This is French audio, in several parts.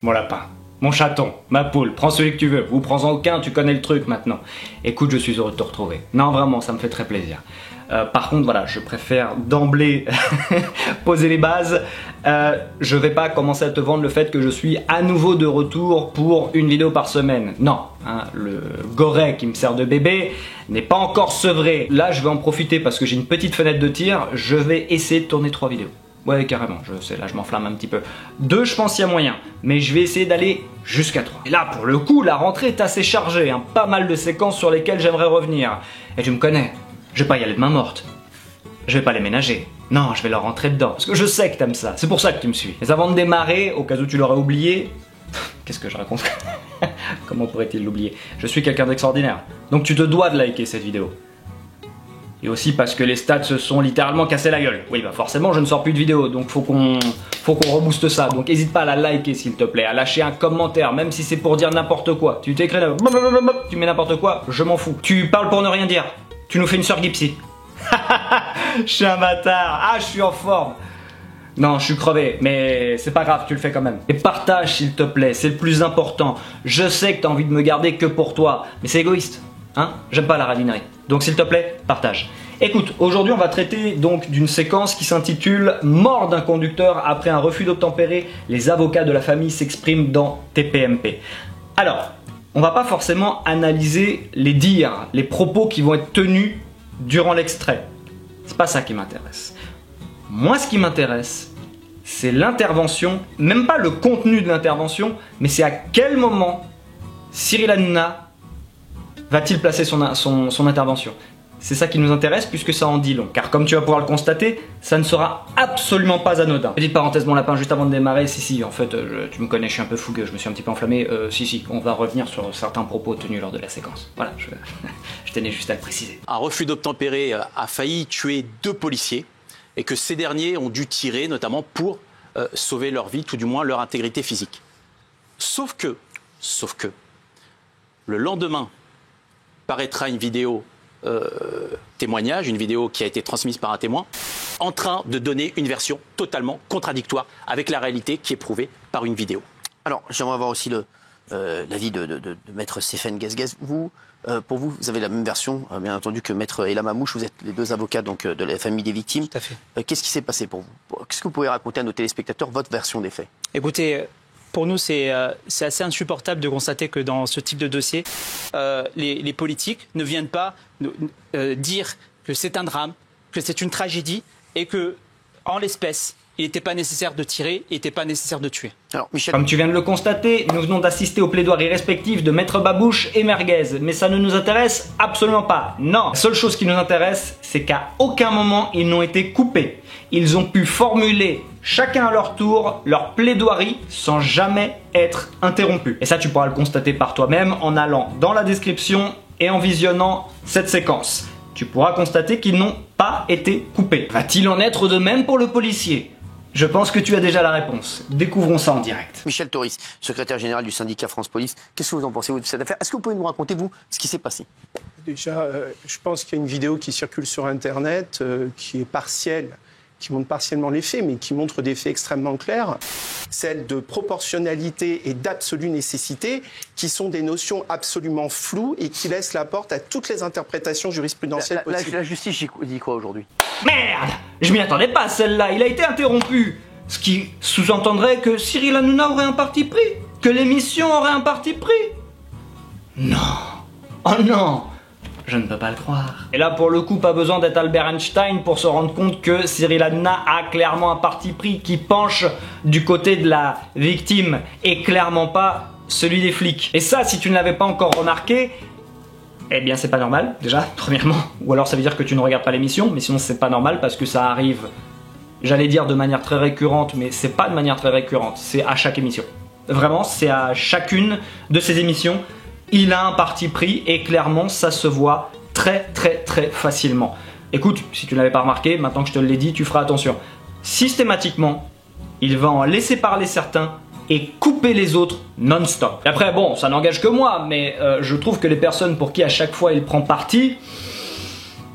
Mon lapin, mon chaton, ma poule, prends celui que tu veux, ou prends-en aucun, tu connais le truc maintenant. Écoute, je suis heureux de te retrouver. Non, vraiment, ça me fait très plaisir. Par contre, voilà, je préfère d'emblée poser les bases. Je vais pas commencer à te vendre le fait que je suis à nouveau de retour pour une vidéo par semaine. Non, hein, le goret qui me sert de bébé n'est pas encore sevré. Là, je vais en profiter parce que j'ai une petite fenêtre de tir. Je vais essayer de tourner 3 vidéos. Ouais, carrément, je sais, là je m'enflamme un petit peu. 2, je pense qu'il y a moyen, mais je vais essayer d'aller jusqu'à 3. Et là, pour le coup, la rentrée est assez chargée, hein, pas mal de séquences sur lesquelles j'aimerais revenir. Et tu me connais, je vais pas y aller de main morte. Je vais pas les ménager. Non, je vais leur rentrer dedans, parce que je sais que t'aimes ça, c'est pour ça que tu me suis. Mais avant de démarrer, au cas où tu l'aurais oublié... Qu'est-ce que je raconte? Comment pourrait-il l'oublier? Je suis quelqu'un d'extraordinaire, donc tu te dois de liker cette vidéo. Et aussi parce que les stats se sont littéralement cassés la gueule. Oui, bah forcément, je ne sors plus de vidéos, donc faut qu'on rebooste ça. Donc n'hésite pas à la liker s'il te plaît, à lâcher un commentaire, même si c'est pour dire n'importe quoi. Tu t'écris là, tu mets n'importe quoi, je m'en fous. Tu parles pour ne rien dire. Tu nous fais une sœur Gipsy. Je suis un bâtard. Ah, je suis en forme. Non, je suis crevé, mais c'est pas grave, tu le fais quand même. Et partage s'il te plaît, c'est le plus important. Je sais que t'as envie de me garder que pour toi, mais c'est égoïste. Hein? J'aime pas la radinerie. Donc s'il te plaît, partage. Écoute, aujourd'hui on va traiter donc d'une séquence qui s'intitule « Mort d'un conducteur après un refus d'obtempérer, les avocats de la famille s'expriment dans TPMP ». Alors, on va pas forcément analyser les dires, les propos qui vont être tenus durant l'extrait. C'est pas ça qui m'intéresse. Moi, ce qui m'intéresse, c'est l'intervention, même pas le contenu de l'intervention, mais c'est à quel moment Cyril Hanouna va-t-il placer son intervention? C'est ça qui nous intéresse puisque ça en dit long. Car comme tu vas pouvoir le constater, ça ne sera absolument pas anodin. Petite parenthèse, mon lapin, juste avant de démarrer, si, en fait, tu me connais, je suis un peu fougueux, je me suis un petit peu enflammé. Si, on va revenir sur certains propos tenus lors de la séquence. Voilà, je tenais juste à le préciser. Un refus d'obtempérer a failli tuer 2 policiers et que ces derniers ont dû tirer notamment pour sauver leur vie, tout du moins leur intégrité physique. Sauf que, le lendemain, paraîtra une vidéo témoignage, une vidéo qui a été transmise par un témoin, en train de donner une version totalement contradictoire avec la réalité qui est prouvée par une vidéo. Alors, j'aimerais avoir aussi l'avis de maître Stéphane Guesgues. Pour vous, vous avez la même version, bien entendu, que maître Ella Mamouche. Vous êtes les 2 avocats donc, de la famille des victimes. Tout à fait. Qu'est-ce qui s'est passé pour vous? Qu'est-ce que vous pouvez raconter à nos téléspectateurs, votre version des faits? Écoutez, pour nous, c'est assez insupportable de constater que dans ce type de dossier, les politiques ne viennent pas dire que c'est un drame, que c'est une tragédie et que, en l'espèce, il n'était pas nécessaire de tirer, il n'était pas nécessaire de tuer. Alors, Michel... Comme tu viens de le constater, nous venons d'assister aux plaidoiries respectives de Maître Babouche et Merguez, mais ça ne nous intéresse absolument pas. Non, la seule chose qui nous intéresse, c'est qu'à aucun moment ils n'ont été coupés. Ils ont pu formuler chacun à leur tour leur plaidoirie sans jamais être interrompus. Et ça, tu pourras le constater par toi-même en allant dans la description et en visionnant cette séquence. Tu pourras constater qu'ils n'ont pas été coupés. Va-t-il en être de même pour le policier ? Je pense que tu as déjà la réponse. Découvrons ça en direct. Michel Toris, secrétaire général du syndicat France Police, qu'est-ce que vous en pensez de cette affaire? Est-ce que vous pouvez nous raconter, vous, ce qui s'est passé? Déjà, je pense qu'il y a une vidéo qui circule sur Internet qui est partielle, qui montre partiellement les faits, mais qui montre des faits extrêmement clairs. Celles de proportionnalité et d'absolue nécessité, qui sont des notions absolument floues et qui laissent la porte à toutes les interprétations jurisprudentielles possibles. La justice dit quoi aujourd'hui? Merde! Je m'y attendais pas, celle-là, il a été interrompu. Ce qui sous-entendrait que Cyril Hanouna aurait un parti pris, que l'émission aurait un parti pris. Non. Oh non! Je ne peux pas le croire. Et là, pour le coup, pas besoin d'être Albert Einstein pour se rendre compte que Cyril Hanouna a clairement un parti pris qui penche du côté de la victime et clairement pas celui des flics. Et ça, si tu ne l'avais pas encore remarqué, eh bien c'est pas normal, déjà, premièrement. Ou alors ça veut dire que tu ne regardes pas l'émission, mais sinon c'est pas normal parce que ça arrive, j'allais dire de manière très récurrente, mais c'est pas de manière très récurrente, c'est à chaque émission. Vraiment, c'est à chacune de ces émissions. Il a un parti pris et clairement ça se voit très facilement. Écoute, si tu ne l'avais pas remarqué, maintenant que je te l'ai dit, tu feras attention. Systématiquement, il va en laisser parler certains et couper les autres non-stop. Et après, bon, ça n'engage que moi, mais je trouve que les personnes pour qui à chaque fois il prend parti,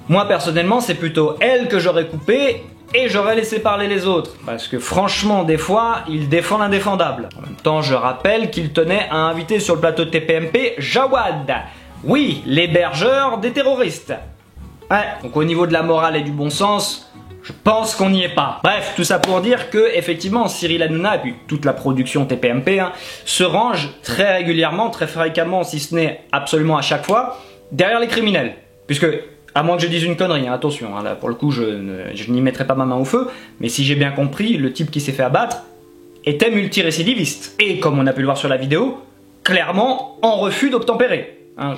moi personnellement, c'est plutôt elle que j'aurais coupé et j'aurais laissé parler les autres, parce que franchement, des fois, il défend l'indéfendable. En même temps, je rappelle qu'il tenait à inviter sur le plateau de TPMP Jawad. Oui, l'hébergeur des terroristes. Ouais, donc au niveau de la morale et du bon sens, je pense qu'on n'y est pas. Bref, tout ça pour dire que, effectivement, Cyril Hanouna, et puis toute la production TPMP, se range très régulièrement, très fréquemment, si ce n'est absolument à chaque fois, derrière les criminels. Puisque, à moins que je dise une connerie, hein, attention, hein, là pour le coup je n'y mettrai pas ma main au feu, mais si j'ai bien compris, le type qui s'est fait abattre était multirécidiviste. Et comme on a pu le voir sur la vidéo, clairement en refus d'obtempérer. Hein,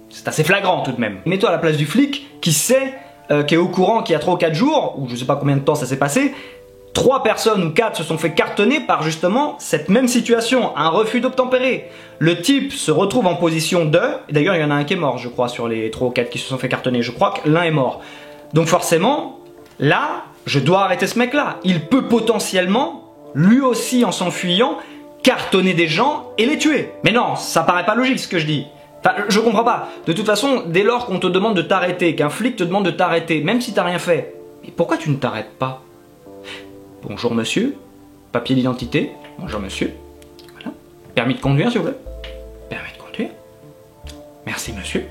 c'est assez flagrant tout de même. Mets-toi à la place du flic qui sait, qui est au courant qu'il y a 3 ou 4 jours, ou je sais pas combien de temps ça s'est passé, 3 personnes ou 4 se sont fait cartonner par justement cette même situation, un refus d'obtempérer. Le type se retrouve en position de... Et d'ailleurs, il y en a un qui est mort, je crois, sur les 3 ou 4 qui se sont fait cartonner. Je crois que l'un est mort. Donc forcément, là, je dois arrêter ce mec-là. Il peut potentiellement, lui aussi en s'enfuyant, cartonner des gens et les tuer. Mais non, ça paraît pas logique ce que je dis. Enfin, je comprends pas. De toute façon, dès lors qu'on te demande de t'arrêter, qu'un flic te demande de t'arrêter, même si t'as rien fait, mais pourquoi tu ne t'arrêtes pas ? Bonjour monsieur, papier d'identité, bonjour monsieur, voilà. Permis de conduire s'il vous plaît, permis de conduire, merci monsieur,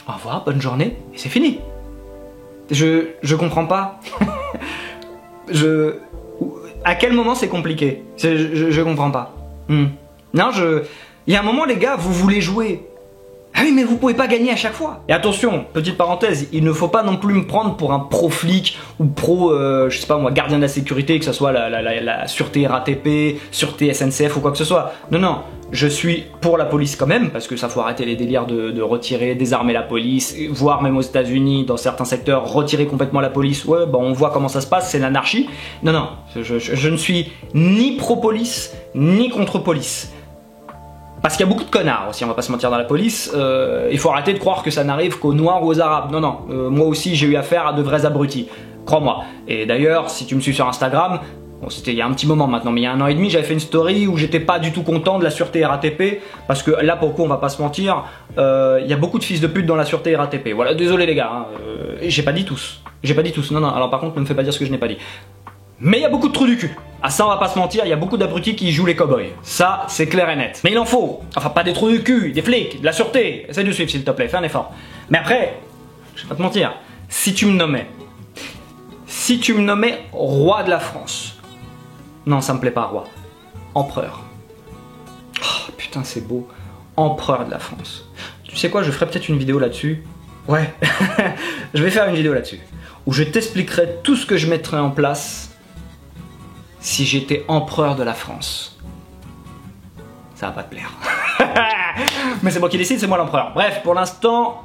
au revoir, bonne journée, et c'est fini. Je comprends pas. À quel moment c'est compliqué? Je comprends pas. Non, il y a un moment les gars, vous voulez jouer. Ah oui, mais vous pouvez pas gagner à chaque fois. Et attention, petite parenthèse, il ne faut pas non plus me prendre pour un pro-flic ou je sais pas moi, gardien de la sécurité, que ce soit la sûreté RATP, sûreté SNCF ou quoi que ce soit. Non, non, je suis pour la police quand même, parce que ça faut arrêter les délires de retirer, désarmer la police, voire même aux États-Unis, dans certains secteurs, retirer complètement la police. Ouais, bon, on voit comment ça se passe, c'est l'anarchie. Non, non, je ne suis ni pro-police, ni contre-police. Parce qu'il y a beaucoup de connards aussi, on va pas se mentir dans la police, il faut arrêter de croire que ça n'arrive qu'aux noirs ou aux arabes. Non, non, moi aussi j'ai eu affaire à de vrais abrutis, crois-moi. Et d'ailleurs, si tu me suis sur Instagram, bon, c'était il y a un petit moment maintenant, mais il y a 1 an et demi, j'avais fait une story où j'étais pas du tout content de la sûreté RATP, parce que là pour le coup, on va pas se mentir, il y a beaucoup de fils de pute dans la sûreté RATP. Voilà, désolé les gars, hein, j'ai pas dit tous. J'ai pas dit tous, non, non, alors par contre, ne me fais pas dire ce que je n'ai pas dit. Mais il y a beaucoup de trous du cul. Ah ça on va pas se mentir, il y a beaucoup d'abrutis qui jouent les cow-boys. Ça c'est clair et net. Mais il en faut. Enfin pas des trous du cul, des flics, de la sûreté. Essaye de suivre s'il te plaît, fais un effort. Mais après, je vais pas te mentir, si tu me nommais roi de la France. Non ça me plaît pas roi. Empereur. Oh putain c'est beau. Empereur de la France. Tu sais quoi, je ferai peut-être une vidéo là-dessus. Ouais. Je vais faire une vidéo là-dessus. Où je t'expliquerai tout ce que je mettrais en place si j'étais empereur de la France. Ça va pas te plaire. Mais c'est moi qui décide, c'est moi l'empereur. Bref, pour l'instant,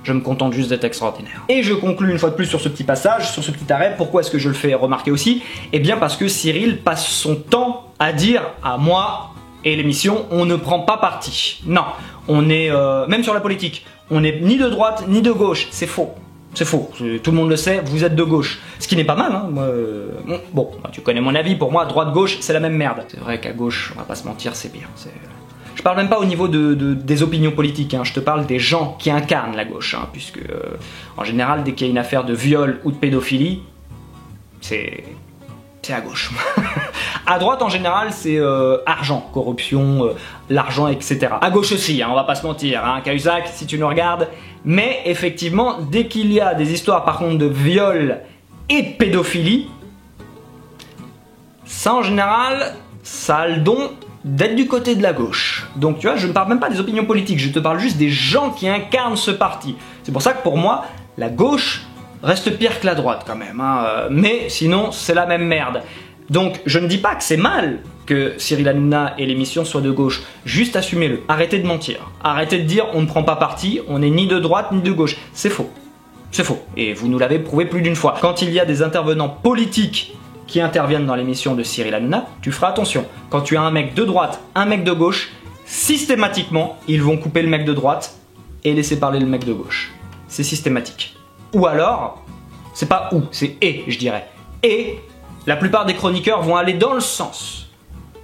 je me contente juste d'être extraordinaire. Et je conclue une fois de plus sur ce petit passage, sur ce petit arrêt. Pourquoi est-ce que je le fais remarquer aussi? Eh bien parce que Cyril passe son temps à dire à moi et l'émission, on ne prend pas parti. Non, on est, même sur la politique, on n'est ni de droite ni de gauche. C'est faux. C'est faux, tout le monde le sait, vous êtes de gauche. Ce qui n'est pas mal, hein. Moi, bon, tu connais mon avis, pour moi, droite-gauche, c'est la même merde. C'est vrai qu'à gauche, on va pas se mentir, c'est bien. Je parle même pas au niveau des opinions politiques, hein. Je te parle des gens qui incarnent la gauche, hein, puisque, en général, dès qu'il y a une affaire de viol ou de pédophilie, c'est à gauche. À droite, en général, c'est argent, corruption, l'argent, etc. À gauche aussi, hein, on va pas se mentir, hein, Cahuzac, si tu nous regardes. Mais effectivement, dès qu'il y a des histoires par contre de viol et de pédophilie, ça en général, ça a le don d'être du côté de la gauche. Donc tu vois, je ne parle même pas des opinions politiques, je te parle juste des gens qui incarnent ce parti. C'est pour ça que pour moi, la gauche reste pire que la droite quand même, hein. Mais sinon, c'est la même merde. Donc je ne dis pas que c'est mal que Cyril Hanouna et l'émission soient de gauche, juste assumez-le, arrêtez de mentir, arrêtez de dire on ne prend pas parti, on n'est ni de droite ni de gauche, c'est faux, et vous nous l'avez prouvé plus d'une fois. Quand il y a des intervenants politiques qui interviennent dans l'émission de Cyril Hanouna, tu feras attention, quand tu as un mec de droite, un mec de gauche, systématiquement ils vont couper le mec de droite et laisser parler le mec de gauche, c'est systématique. Ou alors, c'est pas ou, c'est et je dirais, et la plupart des chroniqueurs vont aller dans le sens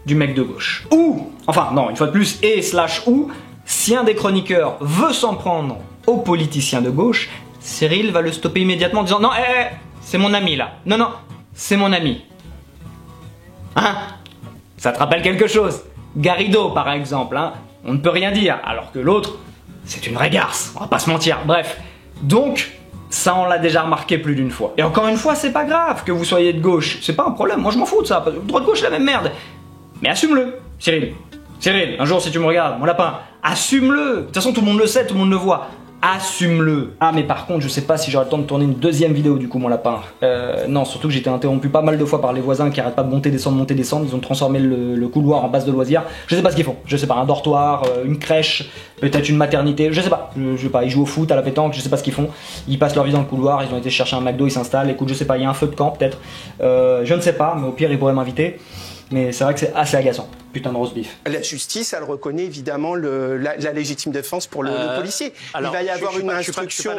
du mec de gauche. Ou, enfin non, une fois de plus, et / ou, si un des chroniqueurs veut s'en prendre aux politiciens de gauche, Cyril va le stopper immédiatement en disant non, c'est mon ami là. Non, non, c'est mon ami. Hein? Ça te rappelle quelque chose? Garrido par exemple, hein? On ne peut rien dire, alors que l'autre, c'est une vraie garce, on va pas se mentir. Bref, donc, ça on l'a déjà remarqué plus d'une fois. Et encore une fois, c'est pas grave que vous soyez de gauche, c'est pas un problème, moi je m'en fous de ça, parce que droite-gauche c'est la même merde. Mais assume-le, Cyril. Cyril, un jour si tu me regardes, mon lapin, assume-le. De toute façon tout le monde le sait, tout le monde le voit. Assume-le. Ah mais par contre je sais pas si j'aurai le temps de tourner une deuxième vidéo du coup mon lapin. Non, surtout que j'ai été interrompu pas mal de fois par les voisins qui arrêtent pas de monter, descendre, ils ont transformé le couloir en base de loisirs. Je sais pas ce qu'ils font, je sais pas, un dortoir, une crèche, peut-être une maternité, je sais pas, ils jouent au foot, à la pétanque, je sais pas ce qu'ils font. Ils passent leur vie dans le couloir, ils ont été chercher un McDo, ils s'installent, écoute je sais pas, il y a un feu de camp peut-être. Je ne sais pas, mais au pire ils pourraient m'inviter. Mais c'est vrai que c'est assez agaçant, putain de roast beef. La justice, elle reconnaît évidemment la légitime défense pour le policier. Alors, il va y avoir une instruction.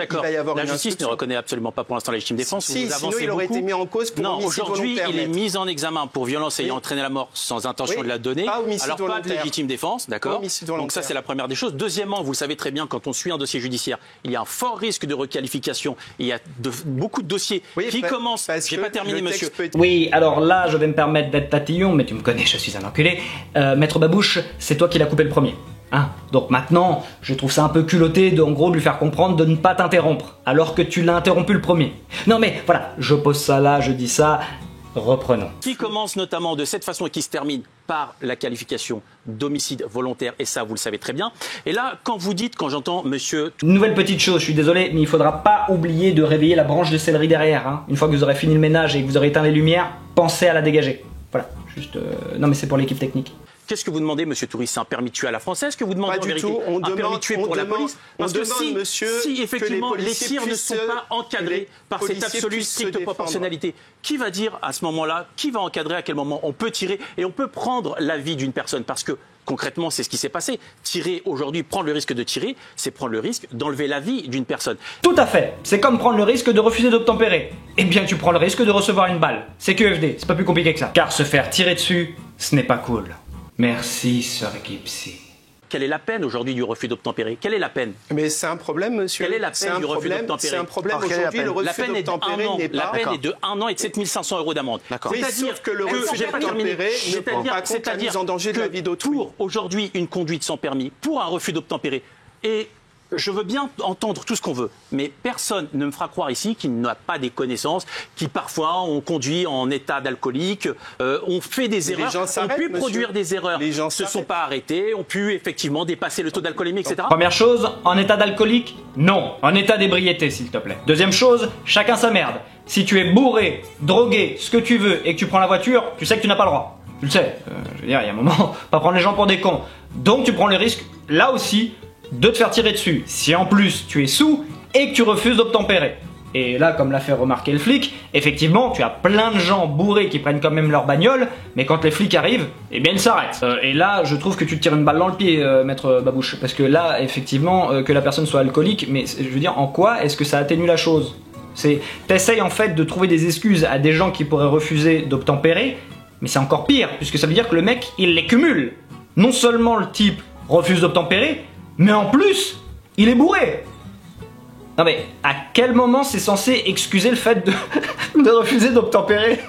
La justice ne reconnaît absolument pas pour l'instant la légitime défense. Si, sinon il aurait été mis en cause pour homicide aujourd'hui, volontaire. il est mis en examen pour violence ayant entraîné la mort sans intention de la donner. Pas homicide alors volontaire. pas de légitime défense, d'accord. Donc ça c'est la première des choses. Deuxièmement, vous le savez très bien, quand on suit un dossier judiciaire, il y a un fort risque de requalification. Il y a beaucoup de dossiers qui commencent. J'ai pas terminé, monsieur. Oui, alors là, je vais me permettre d'être tatillon, mais tu me connais, je suis un enculé. Maître Babouche, c'est toi qui l'as coupé le premier. Hein, donc maintenant, je trouve ça un peu culotté de, en gros, de lui faire comprendre de ne pas t'interrompre, alors que tu l'as interrompu le premier. Non mais voilà, je pose ça là, je dis ça, reprenons. Qui commence notamment de cette façon et qui se termine par la qualification d'homicide volontaire, et ça vous le savez très bien. Et là, quand vous dites, quand j'entends monsieur... Une nouvelle petite chose, je suis désolé, mais il faudra pas oublier de réveiller la branche de céleri derrière. Hein. Une fois que vous aurez fini le ménage et que vous aurez éteint les lumières, pensez à la dégager. Voilà, juste... Non mais c'est pour l'équipe technique. Qu'est-ce que vous demandez, monsieur Touris? C'est un permis de tuer à la française que vous demandez en vérité? Un permis de tuer pour la police? Parce que si effectivement les tirs ne sont pas encadrés par cette absolue stricte proportionnalité, qui va dire à ce moment-là, qui va encadrer à quel moment on peut tirer et on peut prendre la vie d'une personne? Parce que concrètement, c'est ce qui s'est passé. Tirer aujourd'hui, prendre le risque de tirer, c'est prendre le risque d'enlever la vie d'une personne. Tout à fait. C'est comme prendre le risque de refuser d'obtempérer. Eh bien, tu prends le risque de recevoir une balle. C'est QFD, c'est pas plus compliqué que ça. Car se faire tirer dessus, ce n'est pas cool. Merci, Sir Gipsy. Quelle est la peine aujourd'hui du refus d'obtempérer? Quelle est la peine? Mais c'est un problème, monsieur. Quelle est la peine du refus d'obtempérer? C'est un problème aujourd'hui, le refus d'obtempérer n'est pas... La peine est de 1 an et de 7 500 € d'amende. C'est-à-dire que le refus d'obtempérer ne prend pas compte la mise en danger de la vie d'autrui. Pour aujourd'hui une conduite sans permis, pour un refus d'obtempérer, et je veux bien entendre tout ce qu'on veut, mais personne ne me fera croire ici qu'il n'a pas des connaissances, qui parfois ont conduit en état d'alcoolique, ont fait des erreurs, ont pu produire des erreurs, ne se sont pas arrêtés, ont pu effectivement dépasser le taux d'alcoolémie, etc. Première chose, en état d'alcoolique, non. En état d'ébriété, s'il te plaît. Deuxième chose, chacun sa merde. Si tu es bourré, drogué, ce que tu veux, et que tu prends la voiture, tu sais que tu n'as pas le droit. Tu le sais. Je veux dire, il y a un moment, pas prendre les gens pour des cons. Donc tu prends le risque, là aussi, de te faire tirer dessus, si en plus tu es sous et que tu refuses d'obtempérer. Et là, comme l'a fait remarquer le flic, effectivement, tu as plein de gens bourrés qui prennent quand même leur bagnole, mais quand les flics arrivent, eh bien ils s'arrêtent. Et là, je trouve que tu te tires une balle dans le pied, maître Babouche, parce que là, effectivement, que la personne soit alcoolique, mais je veux dire, en quoi est-ce que ça atténue la chose? T'essayes en fait de trouver des excuses à des gens qui pourraient refuser d'obtempérer, mais c'est encore pire, puisque ça veut dire que le mec, il les cumule. Non seulement le type refuse d'obtempérer, mais en plus, il est bourré. Non mais, à quel moment c'est censé excuser le fait de refuser d'obtempérer?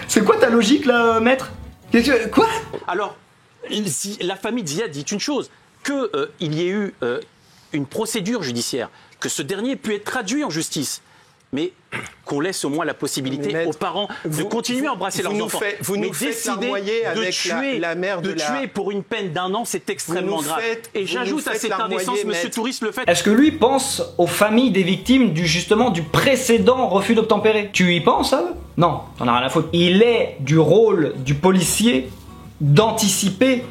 C'est quoi ta logique là, maître? Quoi? Alors, la famille de Ziad dit une chose, qu'il y ait eu une procédure judiciaire, que ce dernier ait pu être traduit en justice, mais qu'on laisse au moins la possibilité aux parents de continuer à embrasser leurs enfants. Vous nous faites larmoyer avec la mère de tuer pour une peine d'1 an, c'est extrêmement grave. Et j'ajoute à cette indécence, monsieur Touris, le fait... Est-ce que lui pense aux familles des victimes du précédent refus d'obtempérer? Tu y penses, ça? Non, t'en as rien à foutre. Il est du rôle du policier d'anticiper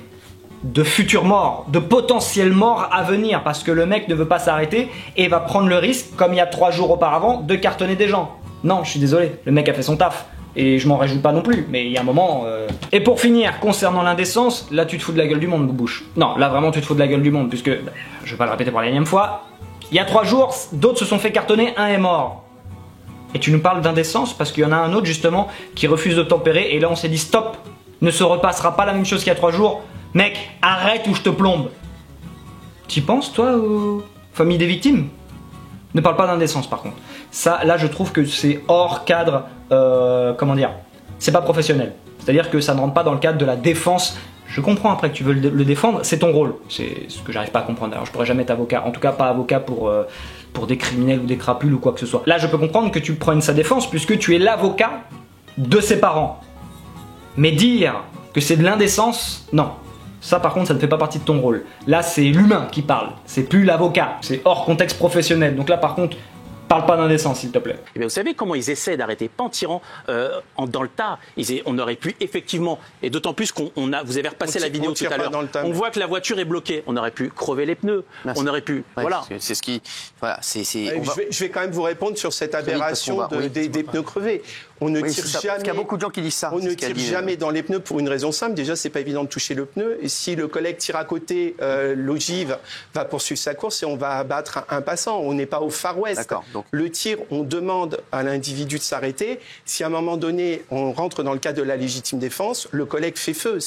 de futures morts, de potentielles morts à venir, parce que le mec ne veut pas s'arrêter et va prendre le risque, comme il y a 3 jours auparavant, de cartonner des gens. Non, je suis désolé, le mec a fait son taf, et je m'en réjouis pas non plus, mais il y a un moment... Et pour finir, concernant l'indécence, là tu te fous de la gueule du monde, Boubouche. Non, là vraiment tu te fous de la gueule du monde, puisque, je vais pas le répéter pour la énième fois, il y a 3 jours, d'autres se sont fait cartonner, un est mort. Et tu nous parles d'indécence, parce qu'il y en a un autre justement, qui refuse d'obtempérer, et là on s'est dit stop, ne se repassera pas la même chose qu'il y a 3 jours, mec, arrête ou je te plombe. T'y penses, toi, aux familles des victimes? Ne parle pas d'indécence, par contre. Ça, là, je trouve que c'est hors cadre, comment dire, c'est pas professionnel. C'est-à-dire que ça ne rentre pas dans le cadre de la défense. Je comprends après que tu veux le défendre, c'est ton rôle. C'est ce que j'arrive pas à comprendre. Alors, je pourrais jamais être avocat, en tout cas pas avocat pour des criminels ou des crapules ou quoi que ce soit. Là, je peux comprendre que tu prennes sa défense puisque tu es l'avocat de ses parents. Mais dire que c'est de l'indécence, non. Ça par contre ça ne fait pas partie de ton rôle. Là c'est l'humain qui parle, c'est plus l'avocat, c'est hors contexte professionnel. Donc là par contre, parle pas d'indécence s'il te plaît. Eh bien, vous savez comment ils essaient d'arrêter, pas en tirant dans le tas. On aurait pu effectivement, et d'autant plus vous avez repassé la vidéo tout à l'heure, on voit que la voiture est bloquée, on aurait pu crever les pneus, on aurait pu, voilà. C'est ce qui, voilà, je vais quand même vous répondre sur cette aberration des pneus crevés. On ne tire jamais. Parce qu'il y a beaucoup de gens qui disent ça. On ne tire jamais dans les pneus pour une raison simple. Déjà, c'est pas évident de toucher le pneu. Et si le collègue tire à côté, l'ogive va poursuivre sa course et on va abattre un passant. On n'est pas au Far West. Donc... Le tir, on demande à l'individu de s'arrêter. Si à un moment donné, on rentre dans le cadre de la légitime défense, le collègue fait feu.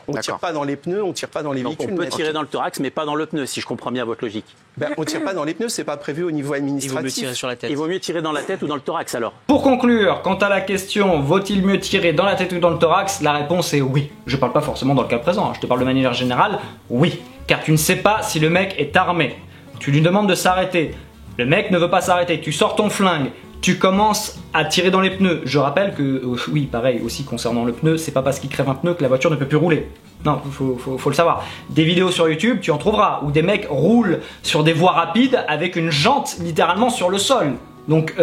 On ne tire pas dans les pneus, on ne tire pas dans les véhicules. On peut tirer dans le thorax, mais pas dans le pneu, si je comprends bien votre logique. On ne tire pas dans les pneus, c'est pas prévu au niveau administratif. Il vaut mieux tirer sur la tête. Il vaut mieux tirer dans la tête ou dans le thorax alors. Pour conclure, quant à la question vaut-il mieux tirer dans la tête ou dans le thorax, la réponse est oui. Je parle pas forcément dans le cas présent, je te parle de manière générale, oui. Car tu ne sais pas si le mec est armé. Tu lui demandes de s'arrêter. Le mec ne veut pas s'arrêter. Tu sors ton flingue. Tu commences à tirer dans les pneus. Je rappelle que, oui, pareil aussi concernant le pneu, c'est pas parce qu'il crève un pneu que la voiture ne peut plus rouler. Non, faut le savoir. Des vidéos sur YouTube, tu en trouveras, où des mecs roulent sur des voies rapides avec une jante littéralement sur le sol. Donc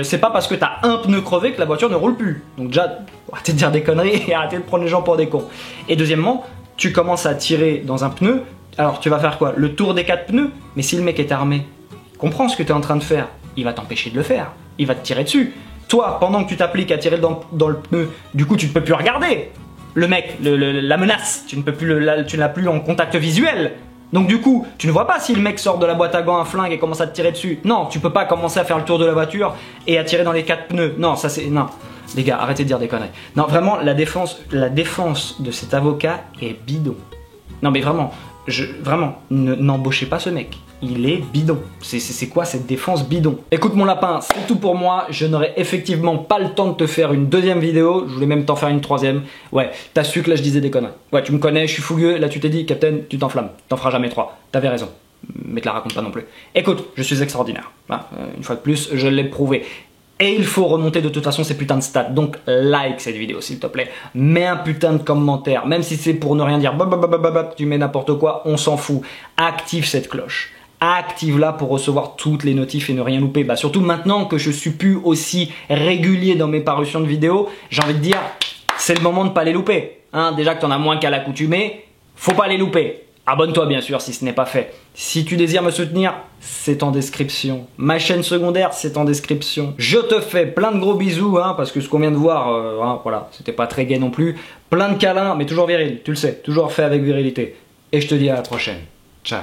c'est pas parce que t'as un pneu crevé que la voiture ne roule plus. Donc déjà, arrêtez de dire des conneries et arrêtez de prendre les gens pour des cons. Et deuxièmement, tu commences à tirer dans un pneu, alors tu vas faire quoi? Le tour des 4 pneus? Mais si le mec est armé, comprends ce que tu es en train de faire, il va t'empêcher de le faire. Il va te tirer dessus. Toi, pendant que tu t'appliques à tirer dans le pneu, du coup tu ne peux plus regarder le mec, la menace, tu ne l'as plus en contact visuel. Donc du coup, tu ne vois pas si le mec sort de la boîte à gants un flingue et commence à te tirer dessus. Non, tu peux pas commencer à faire le tour de la voiture et à tirer dans les 4 pneus. Non, ça c'est... Non. Les gars, arrêtez de dire des conneries. Non, vraiment, la défense de cet avocat est bidon. Non mais vraiment, n'embauchez pas ce mec. Il est bidon. C'est quoi cette défense bidon? Écoute mon lapin, c'est tout pour moi. Je n'aurai effectivement pas le temps de te faire une deuxième vidéo. Je voulais même t'en faire une troisième. Ouais, t'as su que là je disais des conneries. Ouais, tu me connais, je suis fougueux. Là tu t'es dit, Captain, tu t'enflammes. T'en feras jamais 3. T'avais raison. Mais te la raconte pas non plus. Écoute, je suis extraordinaire. Une fois de plus, je l'ai prouvé. Et il faut remonter de toute façon ces putains de stats. Donc like cette vidéo s'il te plaît. Mets un putain de commentaire. Même si c'est pour ne rien dire, tu mets n'importe quoi, on s'en fout. Active cette cloche. Active-la pour recevoir toutes les notifs et ne rien louper. Bah surtout maintenant que je suis plus aussi régulier dans mes parutions de vidéos, j'ai envie de dire, c'est le moment de pas les louper. Hein, déjà que t'en as moins qu'à l'accoutumer, faut pas les louper. Abonne-toi bien sûr si ce n'est pas fait. Si tu désires me soutenir, c'est en description. Ma chaîne secondaire, c'est en description. Je te fais plein de gros bisous, hein, parce que ce qu'on vient de voir, voilà, c'était pas très gai non plus. Plein de câlins, mais toujours viril, tu le sais, toujours fait avec virilité. Et je te dis à la prochaine. Ciao.